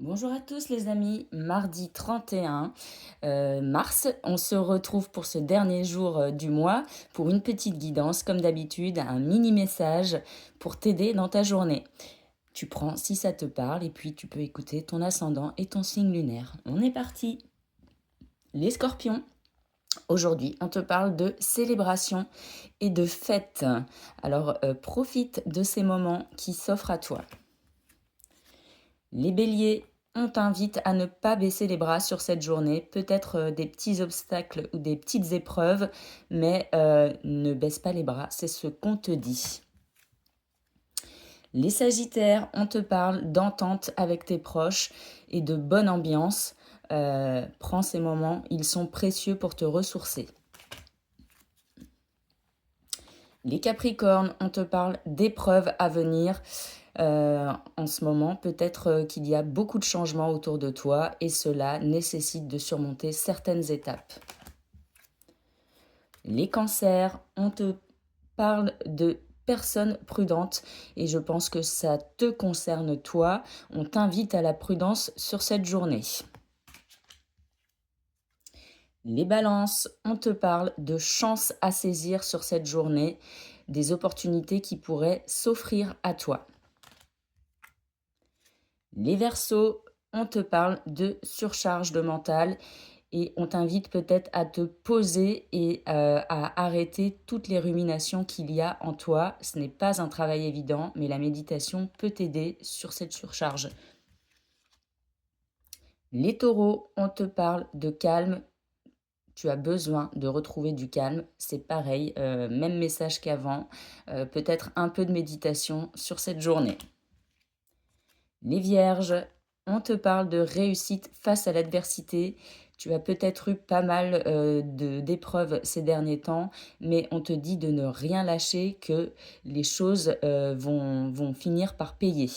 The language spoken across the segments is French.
Bonjour à tous les amis, mardi 31 mars, on se retrouve pour ce dernier jour du mois pour une petite guidance, comme d'habitude, un mini message pour t'aider dans ta journée. Tu prends si ça te parle et puis tu peux écouter ton ascendant et ton signe lunaire. On est parti. Les scorpions, aujourd'hui on te parle de célébration et de fête. Alors profite de ces moments qui s'offrent à toi. Les béliers, on t'invite à ne pas baisser les bras sur cette journée, peut-être des petits obstacles ou des petites épreuves, mais ne baisse pas les bras, c'est ce qu'on te dit. Les sagittaires, on te parle d'entente avec tes proches et de bonne ambiance. Prends ces moments, ils sont précieux pour te ressourcer. Les capricornes, on te parle d'épreuves à venir. En ce moment, peut-être qu'il y a beaucoup de changements autour de toi et cela nécessite de surmonter certaines étapes. Les cancers, on te parle de personnes prudentes et je pense que ça te concerne toi. On t'invite à la prudence sur cette journée. Les balances, on te parle de chances à saisir sur cette journée, des opportunités qui pourraient s'offrir à toi. Les verseaux, on te parle de surcharge de mental et on t'invite peut-être à te poser et à arrêter toutes les ruminations qu'il y a en toi. Ce n'est pas un travail évident, mais la méditation peut t'aider sur cette surcharge. Les taureaux, on te parle de calme. Tu as besoin de retrouver du calme. C'est pareil, même message qu'avant. Peut-être un peu de méditation sur cette journée. Les vierges, on te parle de réussite face à l'adversité. Tu as peut-être eu pas mal d'épreuves ces derniers temps, mais on te dit de ne rien lâcher, que les choses vont finir par payer.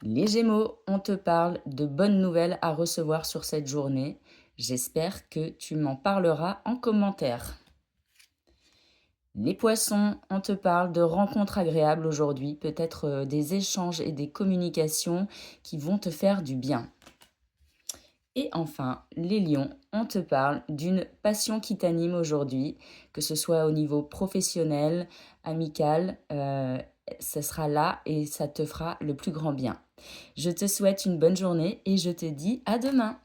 Les Gémeaux, on te parle de bonnes nouvelles à recevoir sur cette journée. J'espère que tu m'en parleras en commentaire. Les poissons, on te parle de rencontres agréables aujourd'hui, peut-être des échanges et des communications qui vont te faire du bien. Et enfin, les lions, on te parle d'une passion qui t'anime aujourd'hui, que ce soit au niveau professionnel, amical, ça sera là et ça te fera le plus grand bien. Je te souhaite une bonne journée et je te dis à demain.